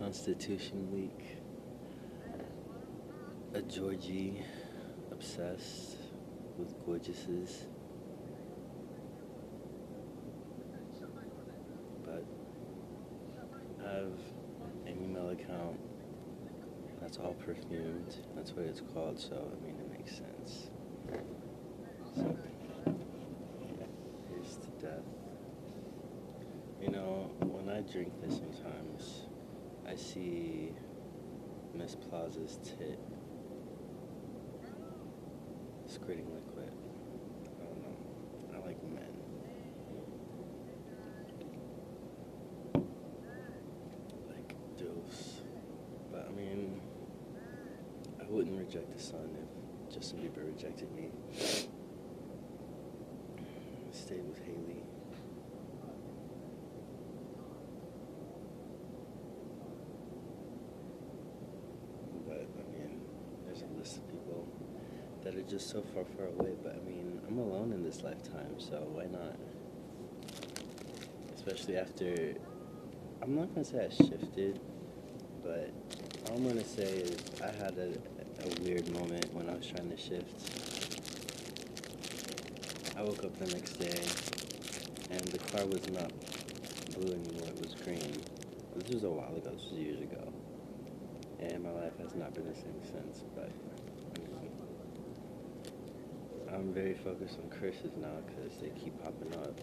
Constitution Week, a Georgie obsessed with gorgeouses, but I have an email account that's all perfumed. That's what it's called, so I mean it makes sense. So here's to death. You know, when I drink this sometimes, I see Miss Plaza's tit squirting liquid. I don't know. I like men. Like Dose. But I mean, I wouldn't reject the sun if Justin Bieber rejected me. Stay with Haley. But I mean, there's a list of people that are just so far, far away. But I mean, I'm alone in this lifetime, so why not? Especially after, I'm not gonna say I shifted, but all I'm gonna say is I had a weird moment when I was trying to shift. I woke up the next day, and the car was not blue anymore, it was green. This was a while ago, this was years ago. And my life has not been the same since, but I'm very focused on curses now because they keep popping up.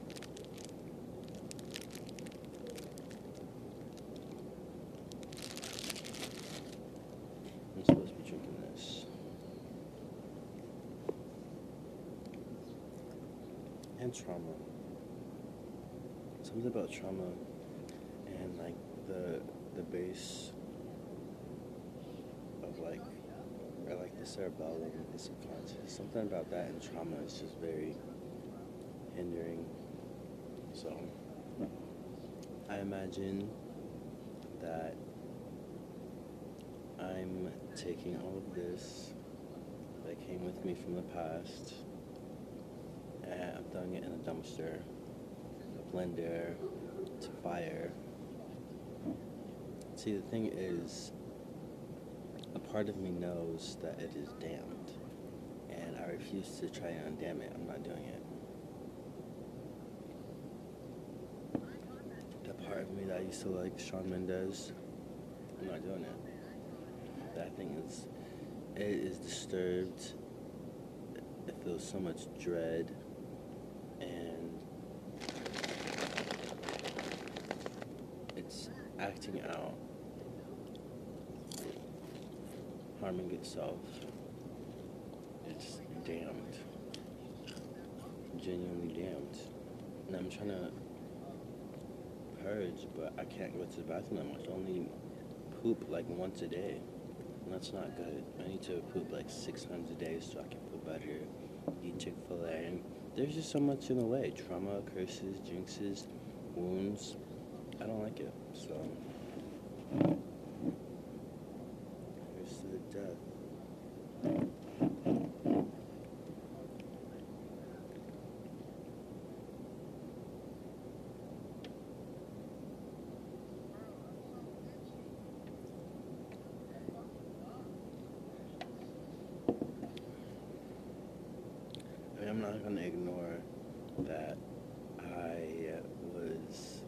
I'm supposed to be drinking this. And trauma. Something about trauma and like the base of like, or like the cerebellum, the subconscious. Something about that and trauma is just very hindering. So I imagine that I'm taking all of this that came with me from the past and I'm throwing it in a dumpster, a blender, to fire. See, the thing is, a part of me knows that it is damned, and I refuse to try and undamn it. I'm not doing it. That part of me that used to like Shawn Mendes, I'm not doing it. That thing it is disturbed. It feels so much dread, and it's acting out, harming itself. It's damned, genuinely damned. And I'm trying to purge, but I can't go to the bathroom that much. I only poop like once a day, and that's not good. I need to poop like 6 times a day so I can feel better. Eat Chick-fil-A, and there's just so much in the way. Trauma, curses, jinxes, wounds. I don't like it, so here's to the death. I mean, I'm not gonna ignore that I was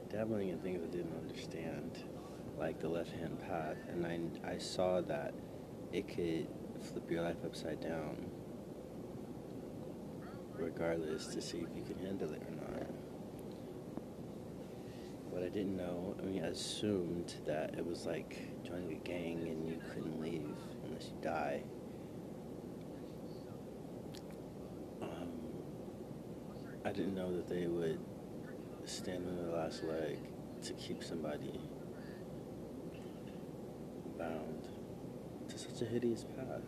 dabbling in things I didn't understand, like the left-hand path, and I saw that it could flip your life upside down, regardless, to see if you can handle it or not. What I didn't know, I mean, I assumed that it was like joining a gang and you couldn't leave unless you die. I didn't know that they would stand on their last leg to keep somebody bound to such a hideous path.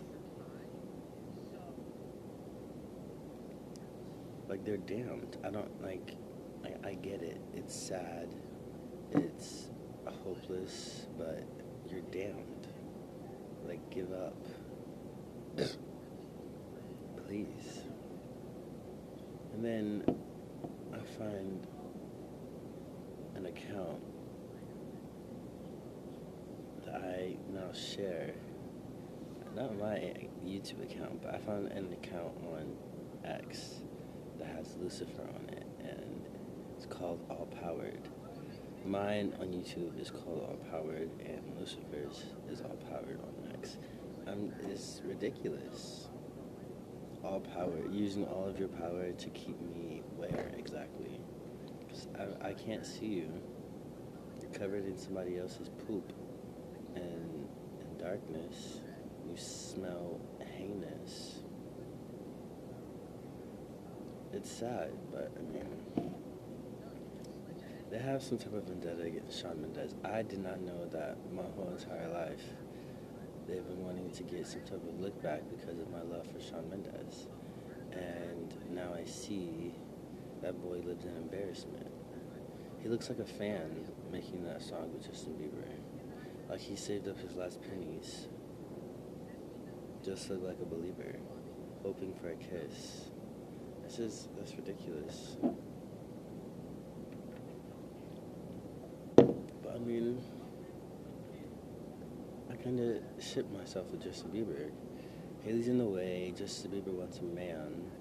Like, they're damned. I don't, like, I get it. It's sad. It's hopeless, but you're damned. Like, give up. Please. And then I find an account that I now share, not my YouTube account, but I found an account on X that has Lucifer on it, and it's called All Powered. Mine on YouTube is called All Powered, and Lucifer's is All Powered on X. It's ridiculous. All power, using all of your power to keep me where exactly? Because I can't see you. You're covered in somebody else's poop and darkness. You smell heinous. It's sad, but I mean, they have some type of vendetta against Shawn Mendes. I did not know that my whole entire life. They've been wanting to get some type of look back because of my love for Shawn Mendes. And now I see that boy lives in embarrassment. He looks like a fan making that song with Justin Bieber. Like he saved up his last pennies just to look like a believer, hoping for a kiss. That's ridiculous. But I mean, I kind of ship myself with Justin Bieber. Haley's in the way. Justin Bieber wants a man.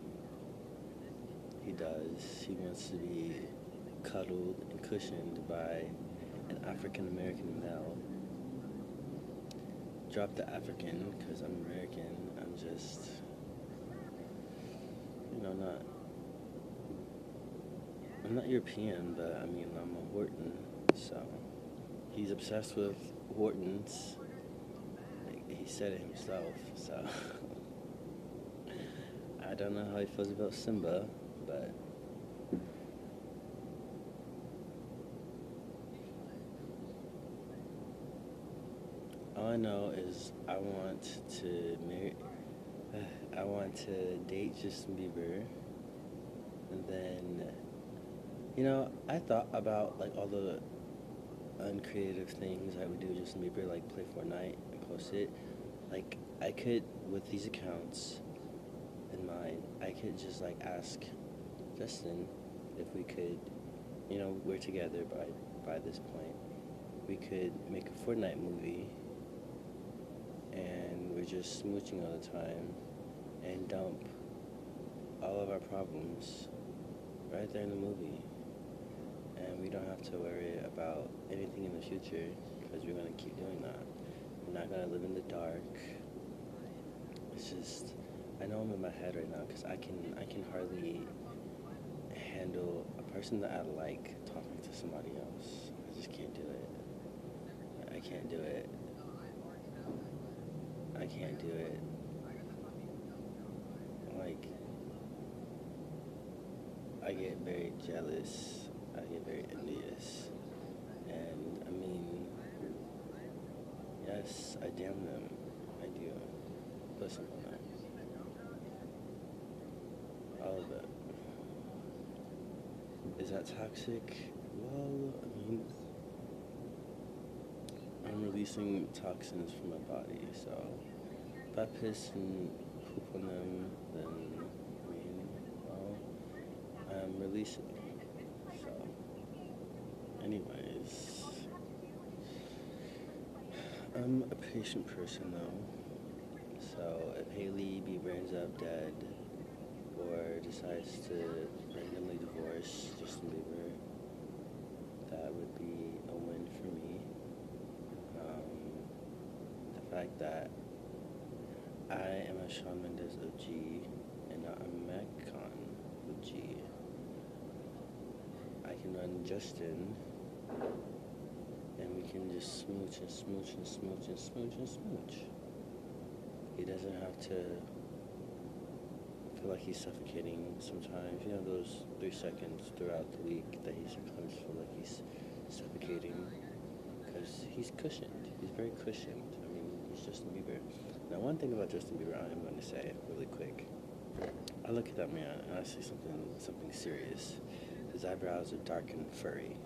He does. He wants to be cuddled and cushioned by an African American male. Drop the African, because I'm American. I'm just, I'm not European, but I mean, I'm a Horton, so he's obsessed with Hortons. He said it himself, so I don't know how he feels about Simba, but all I know is I want to date Justin Bieber, and then, I thought about like all the uncreative things I would do with Justin Bieber, like play Fortnite and post it. Like, I could, with these accounts in mind, I could just like ask Justin if we could, we're together by this point. We could make a Fortnite movie, and we're just smooching all the time, and dump all of our problems right there in the movie. And we don't have to worry about anything in the future, because we're going to keep doing that. We're not going to live in the dark. It's just, I know I'm in my head right now, because I can hardly handle a person that I like talking to somebody else. I just can't do it. I can't do it. I can't do it. Like, I get very jealous. I get very envious. And, I mean, yes, I damn them. I do. Put some on there. All of it. Is that toxic? Well, I mean, I'm releasing toxins from my body, so if I piss and poop on them, then, I mean, well, I'm releasing. So, anyways, I'm a patient person, though, so if Hailey Bieber ends up dead, or decides to randomly divorce Justin Bieber, that would be a win for me. The fact that I am a Shawn Mendes OG and not a Metcon OG. I can run Justin, and we can just smooch and smooch and smooch and smooch and smooch. He doesn't have to feel like he's suffocating sometimes. Those 3 seconds throughout the week that he sometimes feels like he's suffocating, because he's cushioned. He's very cushioned. I mean, he's Justin Bieber. Now, one thing about Justin Bieber I'm going to say really quick. I look at that man and I see something serious. His eyebrows are dark and furry.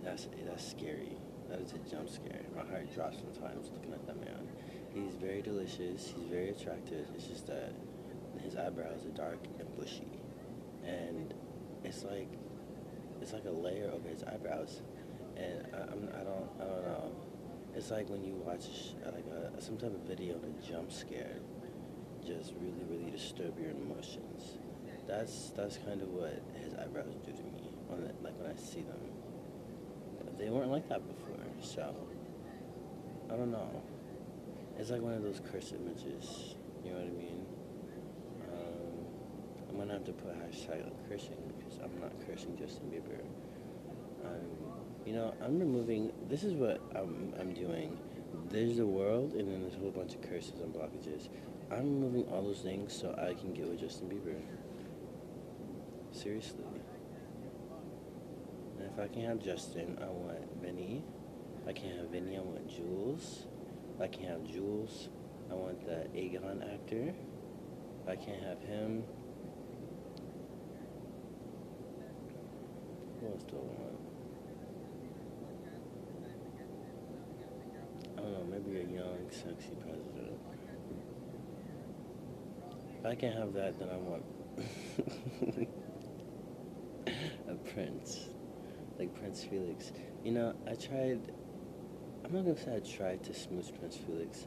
That's scary. That is a jump scare. My heart drops sometimes looking at that man. He's very delicious. He's very attractive. It's just that his eyebrows are dark and bushy, and it's like a layer over his eyebrows, and I don't know. It's like when you watch like some type of video and a jump scare just really, really disturb your emotions. That's kind of what his eyebrows do to me like when I see them. They weren't like that before, so I don't know. It's like one of those cursed images. You know what I mean? I'm gonna have to put hashtag like cursing because I'm not cursing Justin Bieber. I'm removing. This is what I'm doing. There's the world, and then there's a whole bunch of curses and blockages. I'm removing all those things so I can get with Justin Bieber. Seriously. And if I can have Justin, I want Vinny. If I can't have Vinny, I want Jules. If I can't have Jules, I want the Aegon actor. If I can't have him, who else do I want? I don't know, maybe a young, sexy president. If I can't have that, then I want a prince. Like Prince Felix. I'm not gonna say I tried to smooch Prince Felix.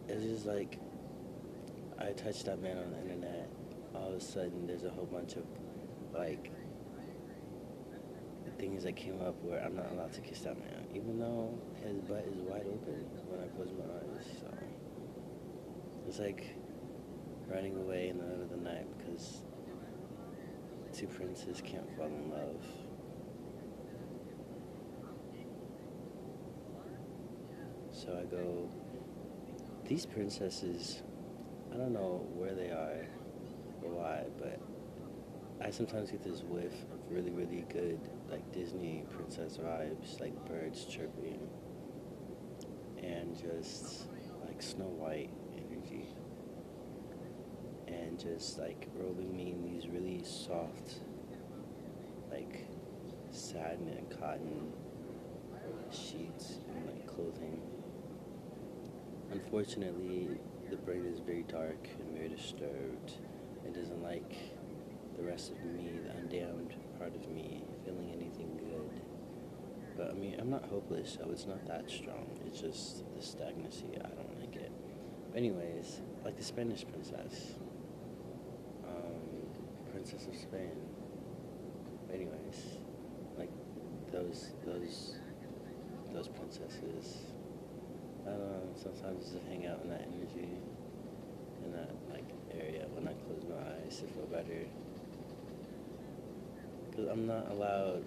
It's just like, I touched that man on the internet. All of a sudden, there's a whole bunch of, like, things that came up where I'm not allowed to kiss that man, even though his butt is wide open when I close my eyes. So it's like running away in the middle of the night because two princes can't fall in love. So I go, these princesses, I don't know where they are or why, but I sometimes get this whiff of really, really good, like Disney princess vibes, like birds chirping, and just like Snow White energy, and just like robing me in these really soft, like satin and cotton sheets and like clothing. Unfortunately, the brain is very dark and very disturbed. It doesn't like the rest of me, the undamned part of me, feeling anything good. But I mean, I'm not hopeless, so it's not that strong. It's just the stagnancy. I don't like it. But anyways, like the Spanish princess, Princess of Spain. Anyways, like those princesses. I don't know. Sometimes just hang out in that energy, in that like area when I close my eyes to feel better. Because I'm not allowed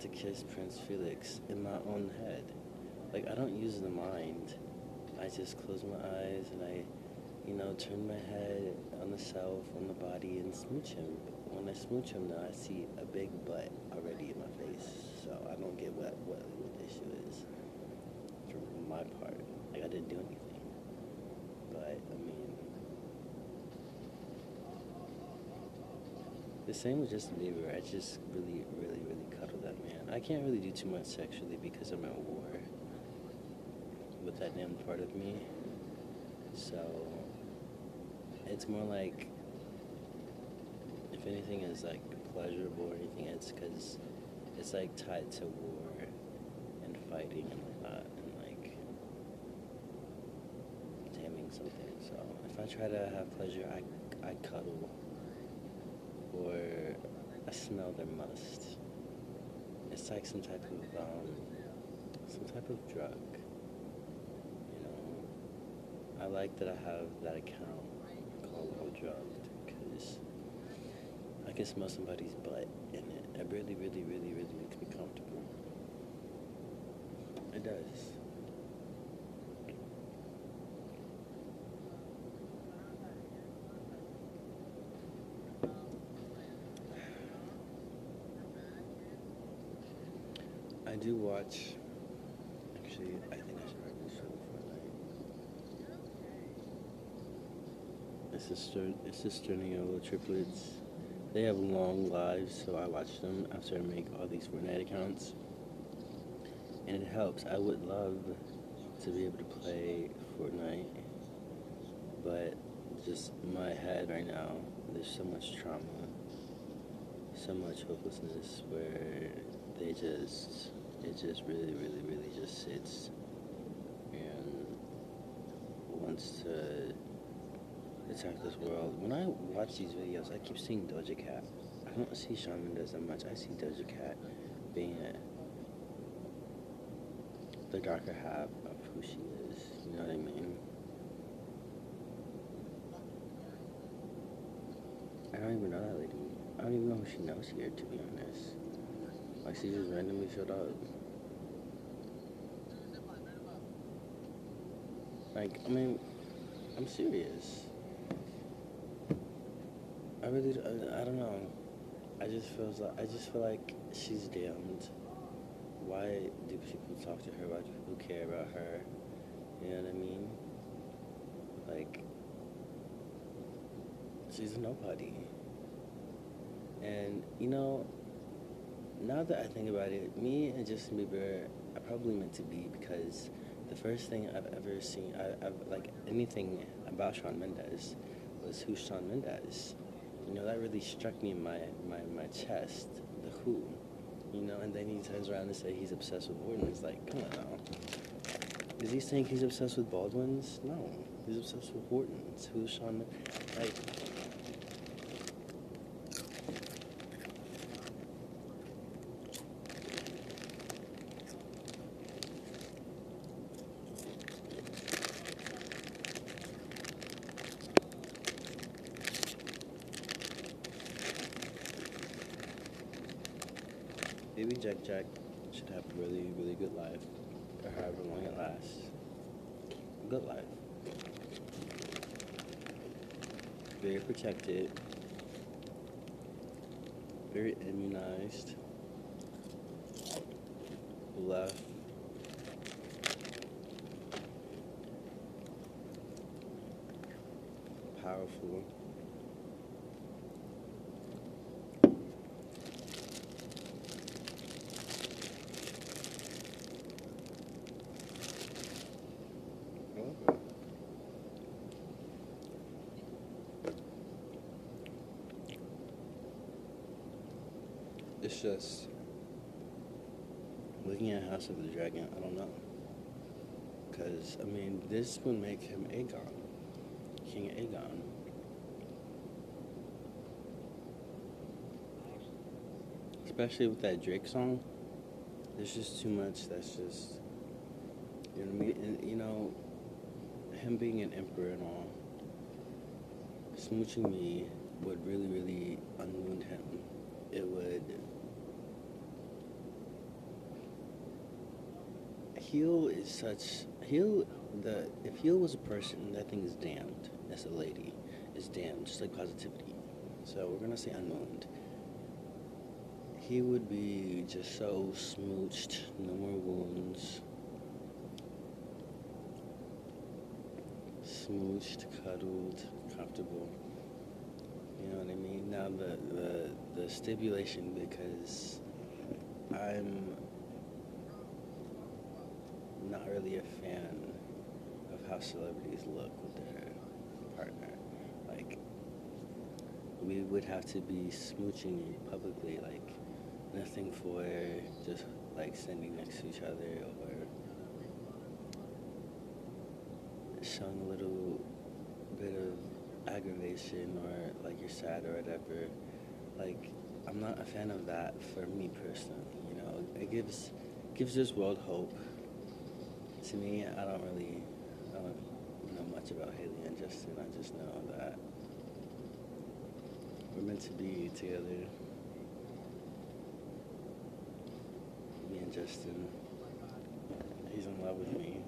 to kiss Prince Felix in my own head. Like, I don't use the mind. I just close my eyes and I, turn my head on the self, on the body, and smooch him. But when I smooch him, now I see a big butt already in my face. So I don't get what the issue is from my part. Like, I didn't do anything. But, I mean, the same with Justin Bieber. I just really, really, really cuddle that man. I can't really do too much sexually because I'm at war with that damn part of me. So it's more like, if anything is like pleasurable or anything, it's because it's like tied to war and fighting and whatnot and like taming something. So if I try to have pleasure, I cuddle. Or I smell their must. It's like some type of drug. I like that I have that account called Well Drugged because I can smell somebody's butt in it. It really, really, really, really makes me comfortable. It does. I do watch. Actually, I think I should write this show before night. It's Sister Neola triplets. They have long lives, so I watch them after I make all these Fortnite accounts. And it helps. I would love to be able to play Fortnite, but just my head right now, there's so much trauma, so much hopelessness where it just really, really, really just sits wants to attack this world. When I watch these videos, I keep seeing Doja Cat. I don't see Shawn Mendes that much. I see Doja Cat being the darker half of who she is. You know what I mean? I don't even know that lady. I don't even know who she knows here, to be honest. Like, she just randomly showed up. Like, I mean, I'm serious. I really, I don't know. I just feel like she's damned. Why do people talk to her? Why do people care about her? You know what I mean? Like, she's a nobody. And, you know, now that I think about it, me and Justin Bieber are probably meant to be, because the first thing I've ever seen, I've like anything about Shawn Mendes was Who's Shawn Mendes? You know, that really struck me in my chest, the who. You know, and then he turns around and says he's obsessed with Baldwins. Like, come on now. Is he saying he's obsessed with Baldwins? No. He's obsessed with Hortons. Who's Shawn Mendes? Like, Baby Jack Jack should have a really, really good life, or however long it lasts. Good life. Very protected. Very immunized. Left. Powerful. Okay. It's just looking at House of the Dragon, I don't know. Because, I mean, this would make him Aegon. King Aegon. Especially with that Drake song. There's just too much that's just, you know what I mean? And, you know, him being an emperor and all, smooching me would really, really unwound him. It would Heal is such if Heal was a person, that thing is damned. That's a lady. It's damned, just like positivity. So we're gonna say unwound. He would be just so smooched, no more wounds. Smooched, cuddled, comfortable. You know what I mean? Now the stipulation, because I'm not really a fan of how celebrities look with their partner. Like, we would have to be smooching publicly, like nothing for just like standing next to each other or showing a little bit of aggravation or like you're sad or whatever. Like, I'm not a fan of that for me personally. You know, it gives this world hope. To me, I don't know much about Haley and Justin. I just know that we're meant to be together. Me and Justin. He's in love with me.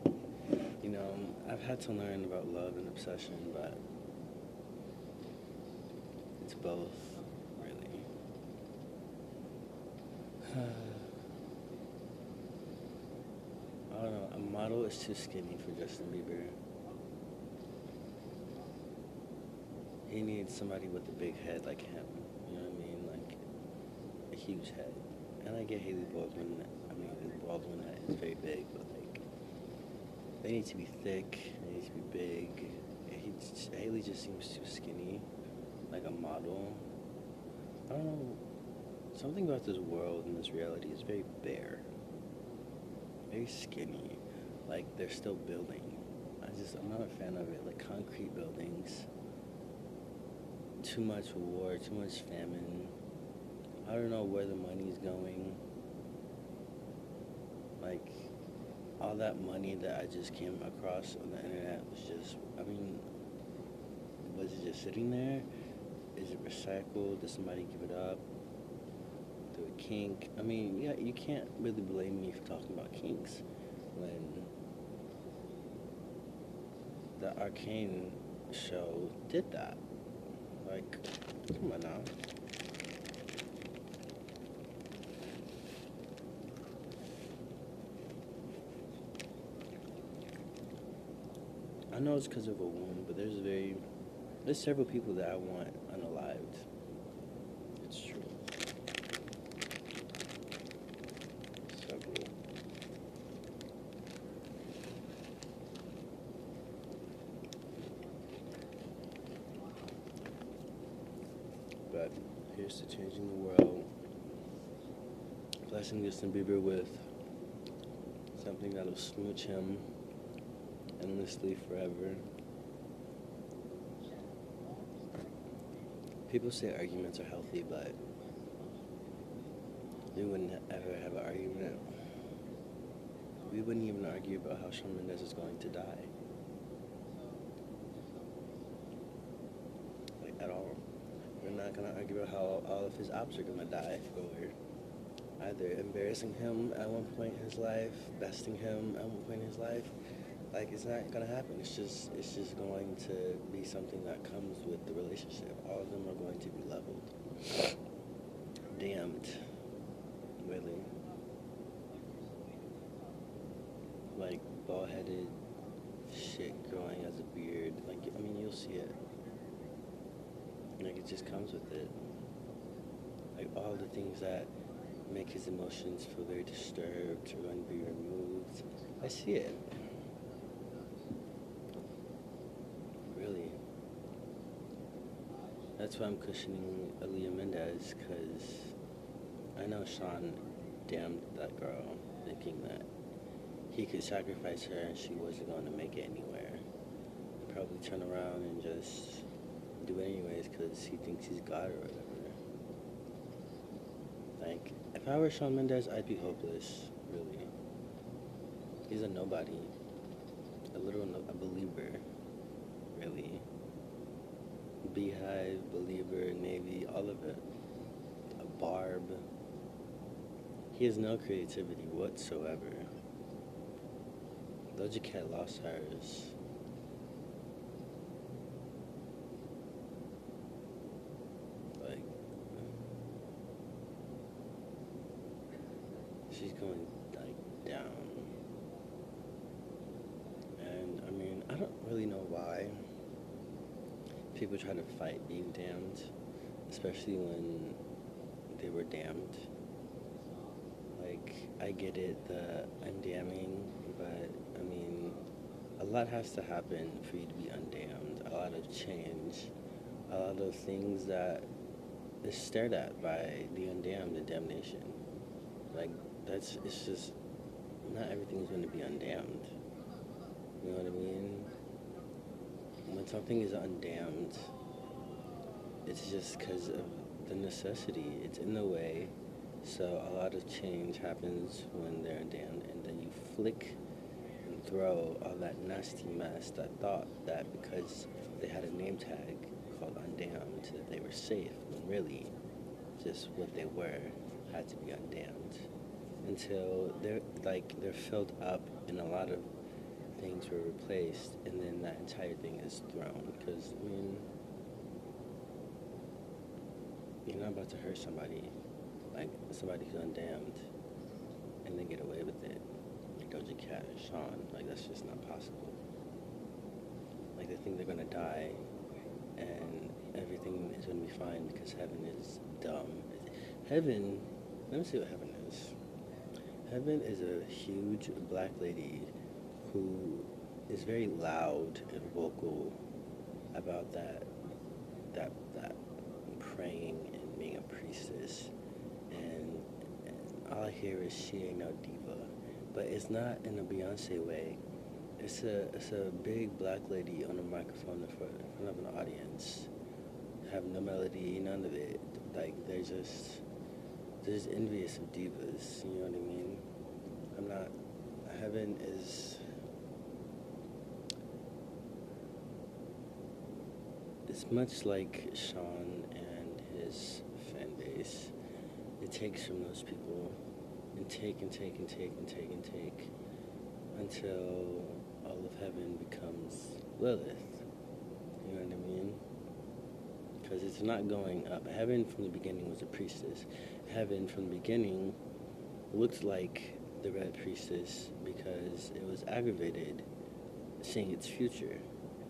You know, I've had to learn about love and obsession, but it's both, really. I don't know, a model is too skinny for Justin Bieber. He needs somebody with a big head like him. You know what I mean? Like, a huge head. And I get Haley Baldwin. I mean, Baldwin is very big, but like, they need to be thick. They need to be big. Haley just seems too skinny, like a model. I don't know. Something about this world and this reality is very bare, very skinny. Like they're still building. I I'm not a fan of it. Like concrete buildings, too much war, too much famine. I don't know where the money's going. Like, all that money that I just came across on the internet was just, I mean, was it just sitting there? Is it recycled? Did somebody give it up? Through a kink? I mean, yeah, you can't really blame me for talking about kinks when the Arcane show did that. Like, come on now. I know it's because of a wound, but there's several people that I want unalived. It's true. Several. But here's to changing the world. Blessing Justin Bieber with something that'll smooch him endlessly forever. People say arguments are healthy, but we wouldn't ever have an argument. We wouldn't even argue about how Shawn Mendes is going to die. Like, at all. We're not going to argue about how all of his ops are going to die, or either embarrassing him at one point in his life, besting him at one point in his life. Like, it's not gonna happen. It's just going to be something that comes with the relationship. All of them are going to be leveled. Damned. Really. Like, bald-headed shit growing as a beard. Like, I mean, you'll see it. Like, it just comes with it. Like, all the things that make his emotions feel very disturbed are going to be removed. I see it. Really. That's why I'm cushioning Aaliyah Mendez, because I know Shawn damned that girl, thinking that he could sacrifice her and she wasn't going to make it anywhere. Probably turn around and just do it anyways because he thinks he's God or whatever. Like, if I were Shawn Mendes, I'd be hopeless, really. He's a nobody. A believer, really. Beehive, believer, Navy, all of it. A barb. He has no creativity whatsoever. Doja Cat lost hers. Like, she's going, like, down. And, I mean, I don't really know why people try to fight being damned, especially when they were damned. Like, I get it, the undamning, but, I mean, a lot has to happen for you to be undamned. A lot of change, a lot of things that is stared at by the undamned and damnation. Like, it's just, not everything's going to be undamned. You know what I mean? When something is undamned, it's just because of the necessity. It's in the way. So a lot of change happens when they're undamned, and then you flick and throw all that nasty mess, that thought that because they had a name tag called undamned, that they were safe, when really just what they were had to be undamned. Until they're filled up and a lot of things were replaced, and then that entire thing is thrown. Because, I mean, you're not about to hurt somebody, like somebody who's undamned, and then get away with it. Like Doja Cat and Shawn, like, that's just not possible. Like, they think they're gonna die, and everything is gonna be fine because heaven is dumb. Heaven, let me see what heaven is. Heaven is a huge black lady who is very loud and vocal about that praying and being a priestess, and all I hear is she ain't no diva, but it's not in a Beyonce way. It's a big black lady on a microphone in front of an audience. Have no melody, none of it. Like they're just envious of divas. You know what I mean? I'm not. Heaven is. It's much like Sean and his fan base. It takes from those people and take and take and take and take and take until all of heaven becomes Lilith. You know what I mean? Because it's not going up. Heaven from the beginning was a priestess. Heaven from the beginning looked like the red priestess because it was aggravated seeing its future.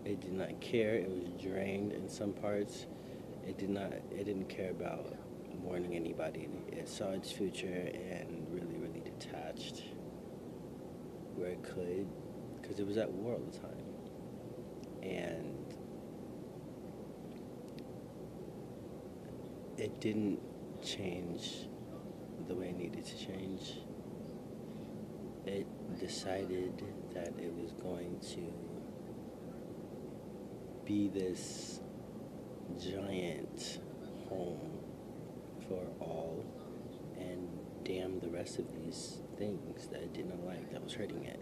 It did not care. It was drained in some parts. It didn't care about warning anybody. It saw its future and really, really detached where it could, because it was at war all the time. And it didn't change the way it needed to change. It decided that it was going to be this giant home for all and damn the rest of these things that it didn't like, that was hurting it,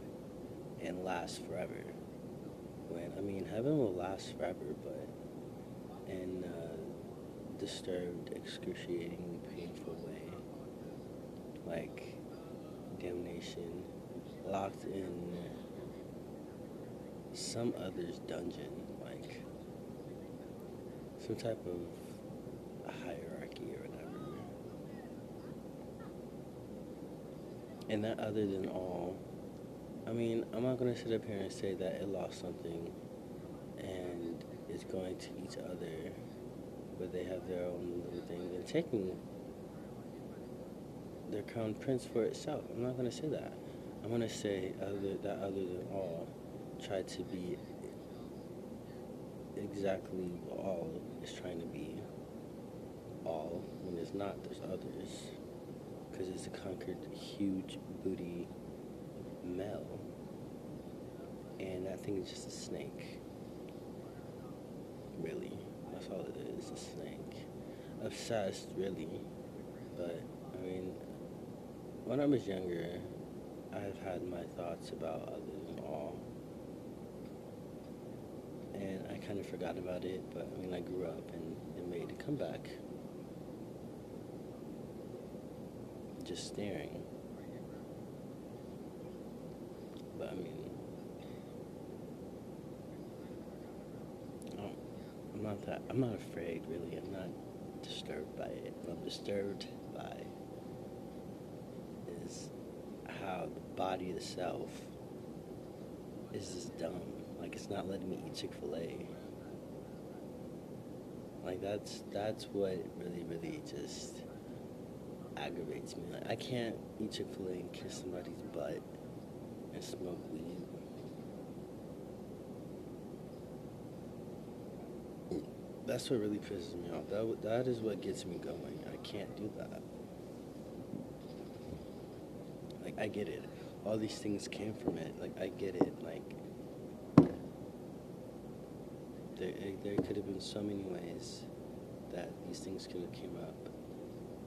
and last forever. Heaven will last forever, but in a disturbed, excruciating, painful way, like damnation, locked in some other's dungeon, like some type of hierarchy or whatever. And that other than all, I'm not going to sit up here and say that it lost something and is going to each other, where they have their own little thing, and taking their crown prince for itself. I'm not going to say that. I'm going to say other than all tried to be exactly what all is trying to be. All, when it's not, there's others. Because it's a conquered, huge booty male. And that thing is just a snake. Really. That's all it is, a snake. Obsessed, really. But, when I was younger, I've had my thoughts about other than all. And I kind of forgot about it, but I grew up and it made a comeback. Just staring. But I'm not afraid, really. I'm not disturbed by it. What I'm disturbed by is how the body itself is just dumb. Like, it's not letting me eat Chick-fil-A. Like, that's what really, really just aggravates me. Like, I can't eat Chick-fil-A and kiss somebody's butt and smoke weed. That's what really pisses me off. That is what gets me going. I can't do that. Like, I get it. All these things came from it. Like, I get it. Like, there could have been so many ways that these things could have came up.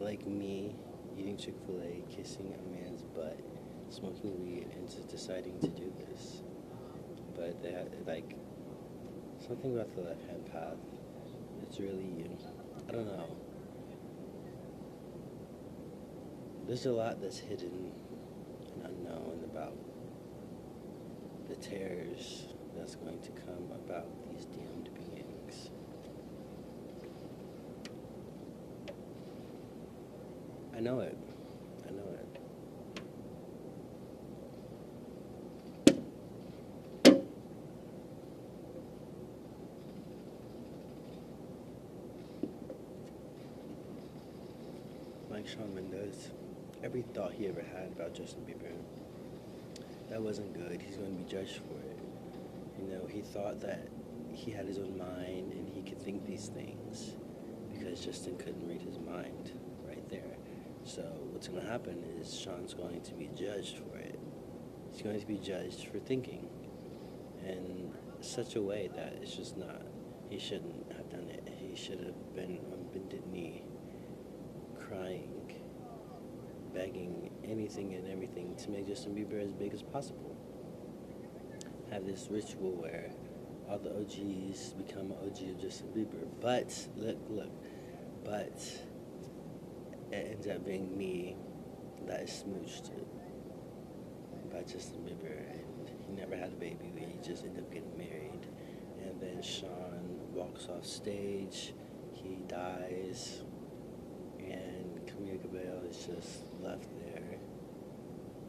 Like me eating Chick-fil-A, kissing a man's butt, smoking weed, and just deciding to do this. But they had, something about the left-hand path. It's really, I don't know. There's a lot that's hidden and unknown about the terrors that's going to come about these damned beings. I know it. Like Shawn Mendes, every thought he ever had about Justin Bieber, that wasn't good. He's going to be judged for it. He thought that he had his own mind and he could think these things because Justin couldn't read his mind right there. So what's going to happen is Shawn's going to be judged for it. He's going to be judged for thinking. in such a way that it's just not. He shouldn't have done it. He should have been on bended knee, crying, begging anything and everything to make Justin Bieber as big as possible. Have this ritual where all the OGs become an OG of Justin Bieber. But, look, but it ends up being me that is smooched by Justin Bieber, and he never had a baby. He just ended up getting married, and then Sean walks off stage, he dies, and Camila Cabello is just left there,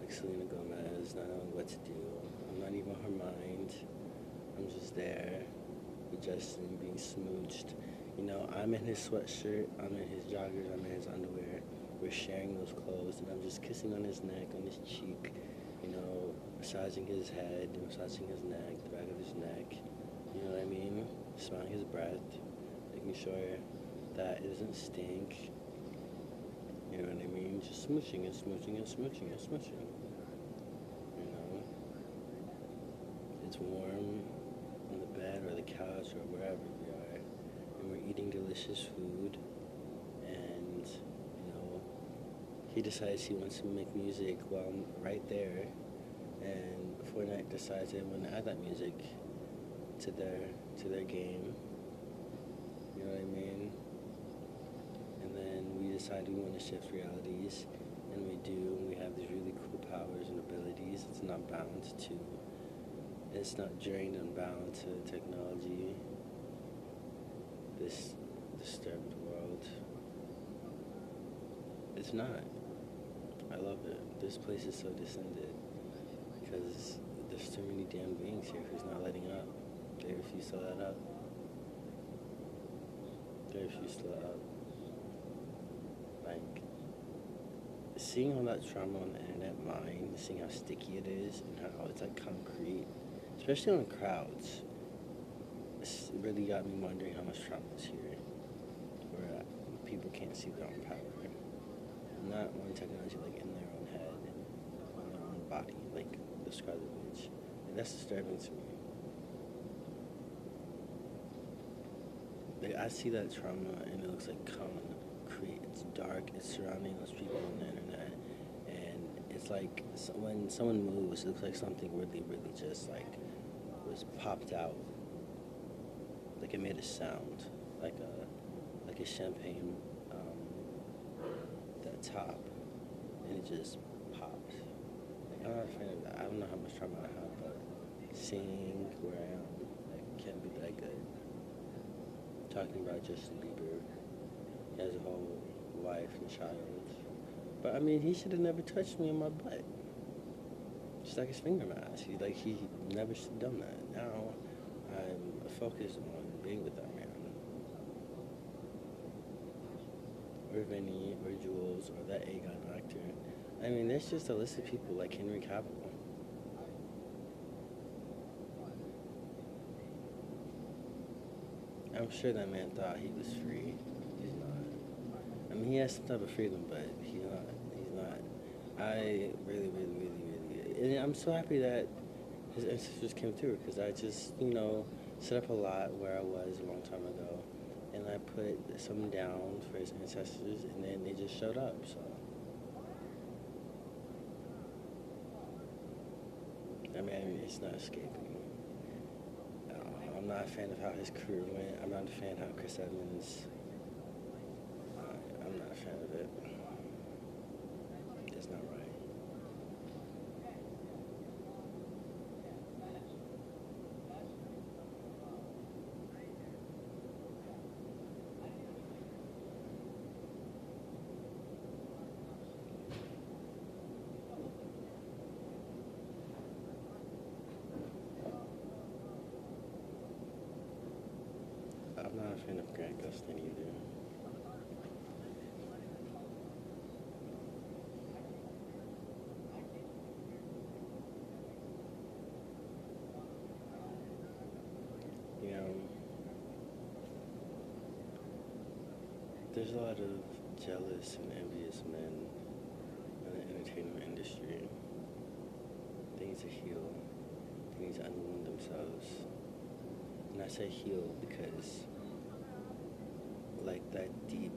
like Selena Gomez, not knowing what to do. I'm not even her mind. I'm just there with Justin being smooched. You know, I'm in his sweatshirt, I'm in his joggers, I'm in his underwear. We're sharing those clothes, and I'm just kissing on his neck, on his cheek, you know, massaging his head, massaging his neck, the back of his neck, you know what I mean? Smelling his breath, making sure that it doesn't stink, you know what I mean? Just smooching and smooching and smooching and smooching, you know? It's warm on the bed or the couch or wherever we are, and we're eating delicious food, and, you know, he decides he wants to make music while I'm right there, and Fortnite decides they want to add that music to their game. You know what I mean? And then we decide we want to shift realities, and we do, and we have these really cool powers and abilities. It's not joined and bound to technology, this disturbed world. It's not. I love it. This place is so descended because there's too many damn beings here who's not letting up. They refuse to let up. They refuse to let up. Like, seeing all that trauma on the internet mine, seeing how sticky it is and how it's like concrete, especially on crowds, it's really got me wondering how much trauma is here, where people can't see their own power. Not one technology, like in their own head, on their own body, like the Scarlet Witch. And that's disturbing to me. Like, I see that trauma and it looks like concrete. It's dark, it's surrounding those people on the internet. And it's like when someone moves, it looks like something really, really just like was popped out. Like it made a sound, like a champagne that top, and it just popped. Like, I'm not a fan of that. I don't know how much trauma I have, but seeing where I am, like, can't be that good. Talking about Justin Bieber, he has a whole wife and child, but I mean, he should have never touched me in my butt. Just like his finger mask. He never should have done that. Now I'm focused on being with that man. Or Vinny, or Jules, or that Aegon actor. I mean, there's just a list of people like Henry Cavill. I'm sure that man thought he was free. He's not. I mean, he has some type of freedom, but he's not. I really, and I'm so happy that his ancestors came through, because I just, set up a lot where I was a long time ago. And I put some down for his ancestors, and then they just showed up, so. I mean, it's not escaping. I'm not a fan of how his career went. I'm not a fan of how Chris Evans, I'm not a fan of it. It's not right. I'm not a fan of Grant Gustin either. There's a lot of jealous and envious men in the entertainment industry. They need to heal. They need to unwound themselves. And I say heal because, like, that deep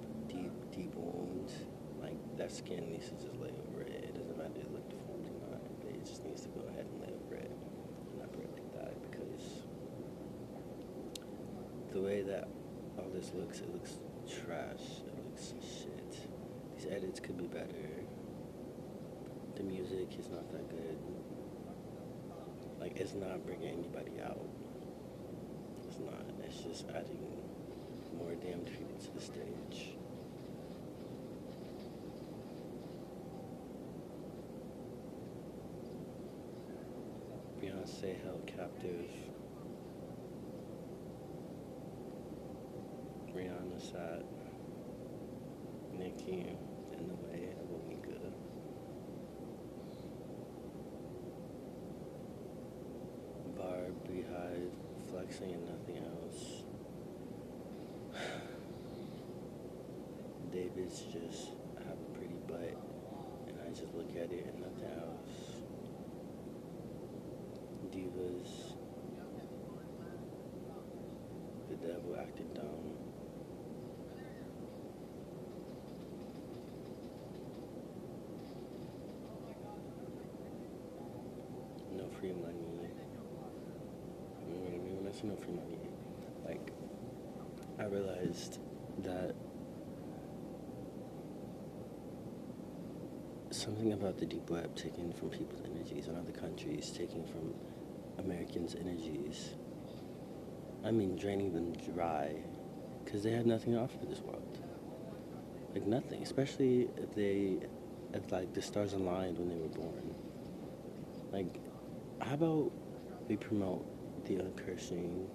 wound, like, that skin needs to just lay over it. It doesn't matter if it look deformed or not, but it just needs to go ahead and lay over it and not break like that, because the way that all this looks, it looks trash. It looks shit. These edits could be better. The music is not that good. Like, it's not bringing anybody out. It's not. It's just adding more damned people to the stage. Beyonce held captive. Rihanna sat. Nicki in the way of Onika. Barb, Beehive, flexing and nothing else. David's just have a pretty butt, and I just look at it and nothing else. Divas, the devil acted dumb. No free money. You know what I mean? When I say no free money, like, I realized that something about the deep web taking from people's energies in other countries, taking from Americans' energies, I mean, draining them dry, because they had nothing to offer this world. Like, nothing, especially if like, the stars aligned when they were born. Like, how about we promote the uncursing,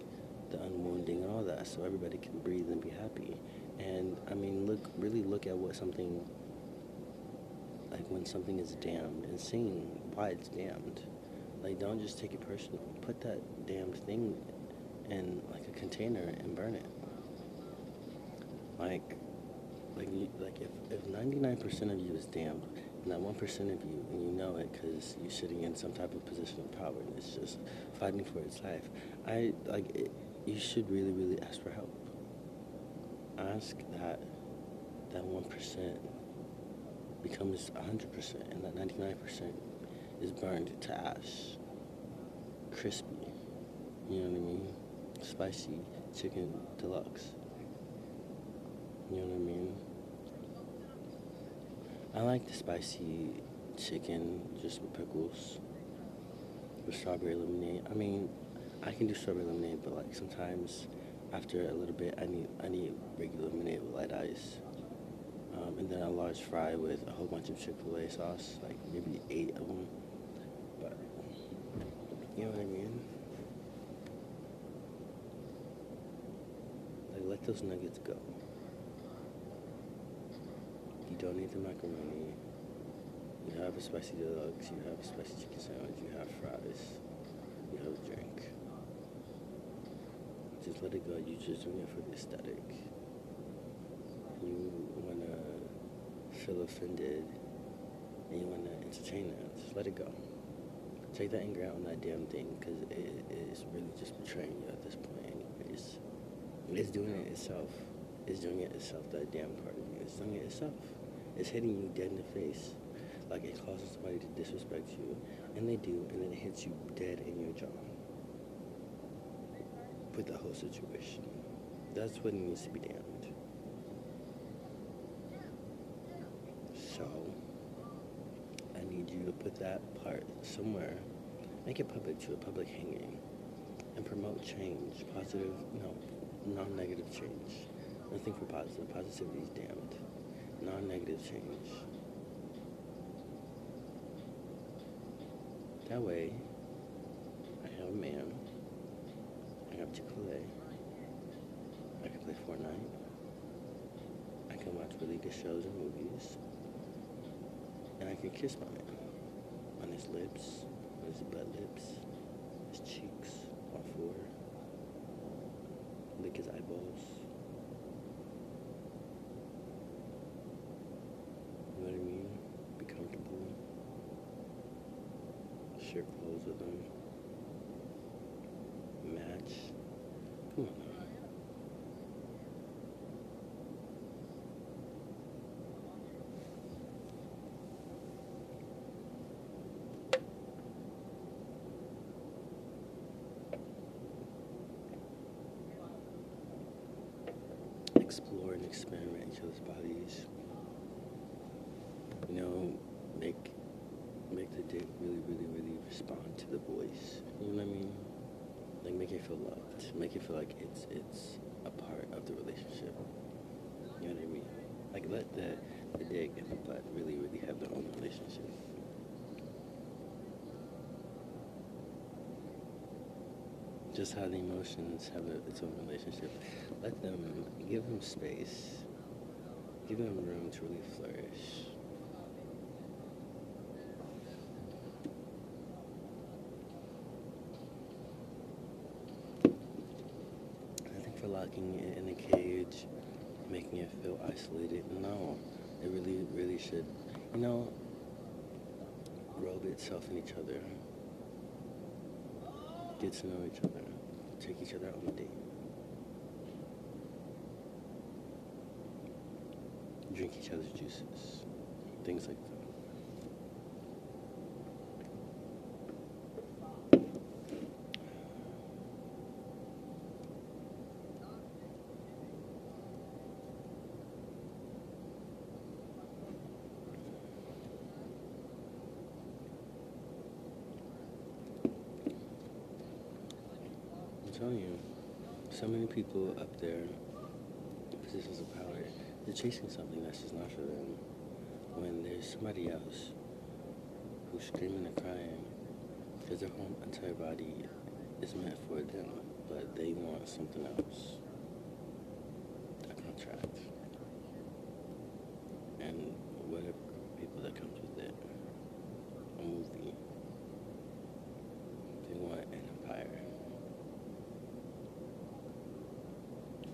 the unwounding, and all that, so everybody can breathe and be happy. And, I mean, really look at what something, like, when something is damned, and seeing why it's damned. Like, don't just take it personal. Put that damned thing in, like, a container and burn it. Like if 99% of you is damned, and that 1% of you, and you know it because you're sitting in some type of position of power, and it's just fighting for its life, you should really, really ask for help. Ask that 1% becomes 100%, and that 99% is burned to ash, crispy, you know what I mean? Spicy chicken deluxe, you know what I mean? I like the spicy chicken just with pickles, with strawberry lemonade. I mean, I can do strawberry lemonade, but, like, sometimes after a little bit, I need regular lemonade with light ice. And then a large fry with a whole bunch of Chick-fil-A sauce, like maybe 8 of them. But, you know what I mean? Like, let those nuggets go. You don't need the macaroni. You have a spicy deluxe, you have a spicy chicken sandwich, you have fries, you have a drink. Just let it go. You're just doing it for the aesthetic. You want to feel offended, and you want to entertain that. Just let it go. Take that anger out on that damn thing, because it is really just betraying you at this point anyways. It's doing it itself. It's doing it itself, that damn part of you. It's doing it itself. It's hitting you dead in the face. Like, it causes somebody to disrespect you, and they do, and then it hits you dead in your jaw. With the whole situation. That's what needs to be damned. So, I need you to put that part somewhere. Make it public to a public hanging. And promote change. Positive, non-negative change. Nothing for positive. Positivity is damned. Non-negative change. That way, I have a man. I have Chick-fil-A. I can play Fortnite. I can watch really good shows and movies. And I can kiss my man. On his lips, on his butt lips, his cheeks, all four. Lick his eyeballs. You know what I mean? Be comfortable. Share clothes with him. Come on now. Explore and experiment each other's bodies. You know, make the dick really, really, really respond to the voice. You know what I mean? Like make it feel loved. Make it feel like it's a part of the relationship. You know what I mean? Like let the dick and the butt really, really have their own relationship. Just how the emotions have its own relationship. Let them, give them space. Give them room to really flourish. I think for locking it in a cage, making it feel isolated, no. It really, really should, you know, robe itself in each other. Get to know each other. Take each other on a date. Drink each other's juices. Things like that. I'm telling you, so many people up there in positions of power, they're chasing something that's just not for them. When there's somebody else who's screaming and crying because their whole entire body is meant for them, but they want something else. A contract. And whatever people that comes with it. A movie. They want an empire.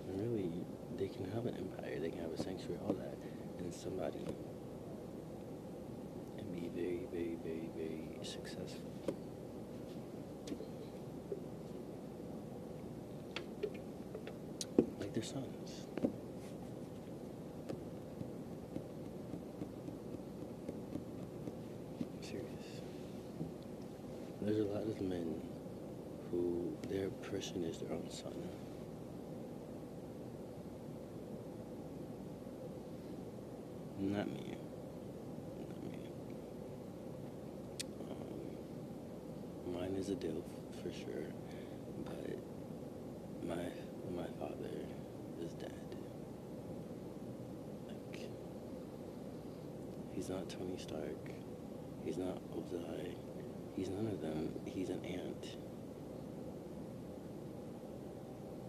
And really, they can have an empire, they can have a sanctuary, all that, and somebody, and be very, very, very, very successful. Like their sons. I'm serious. There's a lot of men who their person is their own son. Not me. Not me. Mine is a DILF for sure, but my father is dead. Like, he's not Tony Stark. He's not Ozai. He's none of them. He's an ant.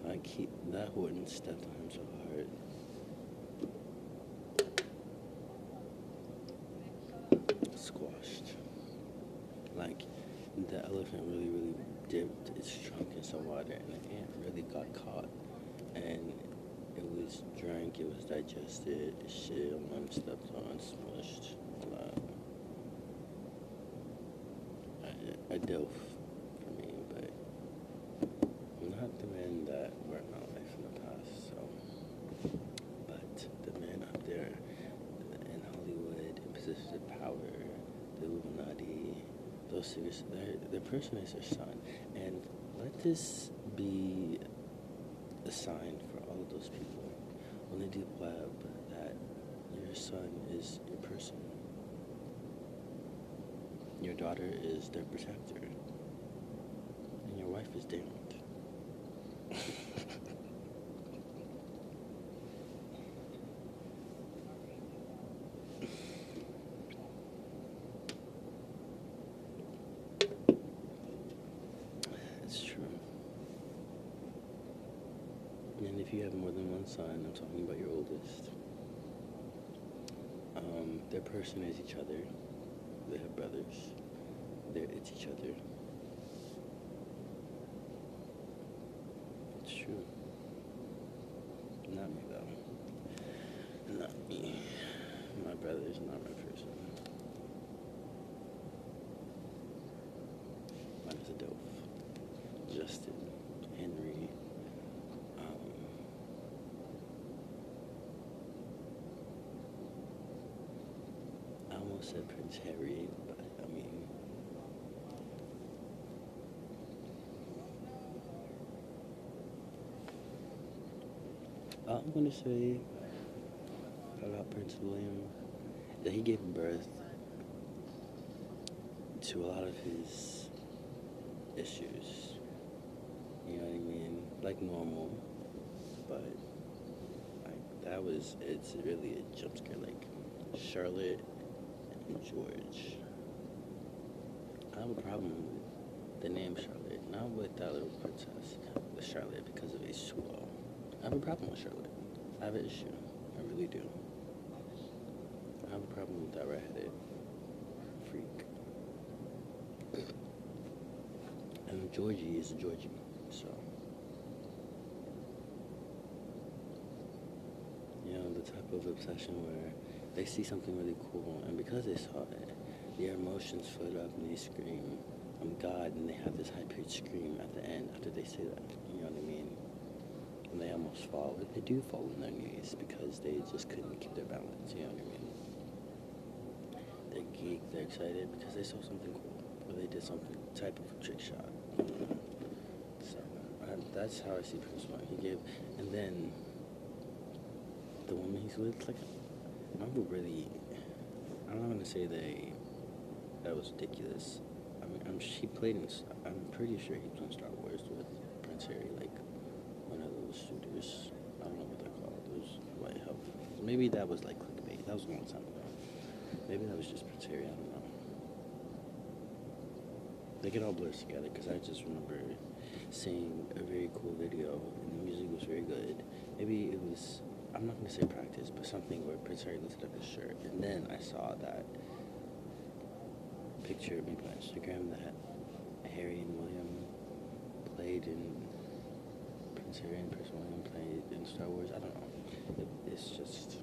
Like that Horton stepped on him so hard. Squashed. Like the elephant really, really dipped its trunk in some water, and the ant really got caught. And it was drank, it was digested, shit, one stepped on, smushed, a lot. A DILF for me, but not the men that were in my life in the past, so. But the men up there in Hollywood, in positions of power, the Illuminati, those serious, their person is their son. And let this be a sign for all of those people on the deep web that your son is your person. Your daughter is their protector. And your wife is damned. It's true. And if you have more than one son, I'm talking about your oldest, their person is each other. They have brothers. It's each other. It's true. Not me, though. Not me. My brother is not my person. Mine is a DILF. Justin, Henry, almost said Prince Harry, but I mean, all I'm gonna say about Prince William that he gave birth to a lot of his issues. You know what I mean? Like normal, but like it's really a jump scare. Like Charlotte and George. I have a problem with the name Charlotte, not with that little princess, with Charlotte because of H2O. I have a problem with Charlotte. I have an issue. I really do. I have a problem with that redheaded freak. And Georgie is Georgie, so. You know, the type of obsession where they see something really cool, and because they saw it, their emotions float up and they scream, "I'm God," and they have this high-pitched scream at the end after they say that. You know what I mean? And they almost fall. But they do fall on their knees because they just couldn't keep their balance. You know what I mean? They're geeked, they're excited because they saw something cool, or they did something type of trick shot. So that's how I see Prince William. He gave, and then the woman he's with, like, I'm not gonna say that was ridiculous. I mean, I'm pretty sure he played Star Wars with Prince Harry, like one of those shooters. I don't know what they're called. Those white help. Maybe that was like clickbait. That was a long time ago. Maybe that was just Prince Harry. I don't know. They get all blurs together because I just remember seeing a very cool video and the music was very good. Maybe it was, I'm not going to say practice, but something where Prince Harry lifted up his shirt. And then I saw that picture, maybe on Instagram, that Harry and William played in, Prince Harry and Prince William played in Star Wars. I don't know. It's just,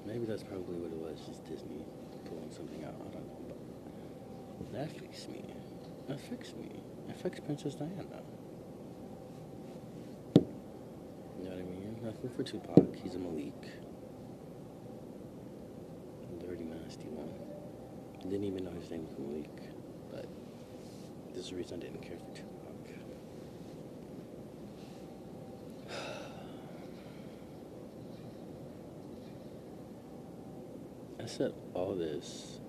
maybe that's probably what it was, just Disney pulling something out. I don't know, but that affects me. That affects Princess Diana. You know what I mean? Nothing for Tupac. He's a Malik. Dirty, nasty one. Didn't even know his name was Malik, but this is the reason I didn't care for Tupac. I said all this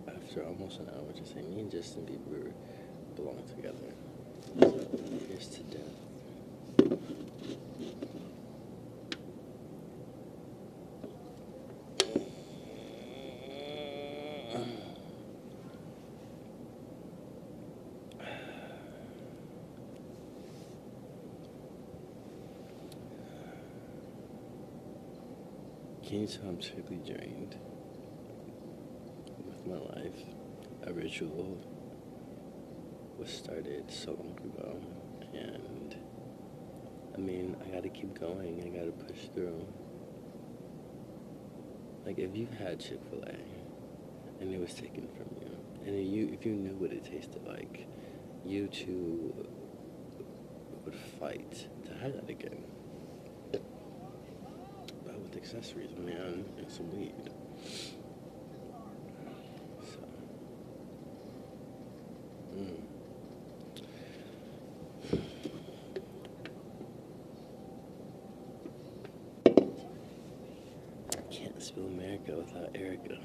after almost an hour to say me and Justin Bieber belong together. So here's to death. Can you tell I'm typically drained with my life? A ritual was started so long ago, and I mean, I gotta keep going, I gotta push through. Like, if you had Chick-fil-A and it was taken from you, and if you knew what it tasted like, you too would fight to have that again. But with accessories, man, and some weed. So, I can't spell America without Erica.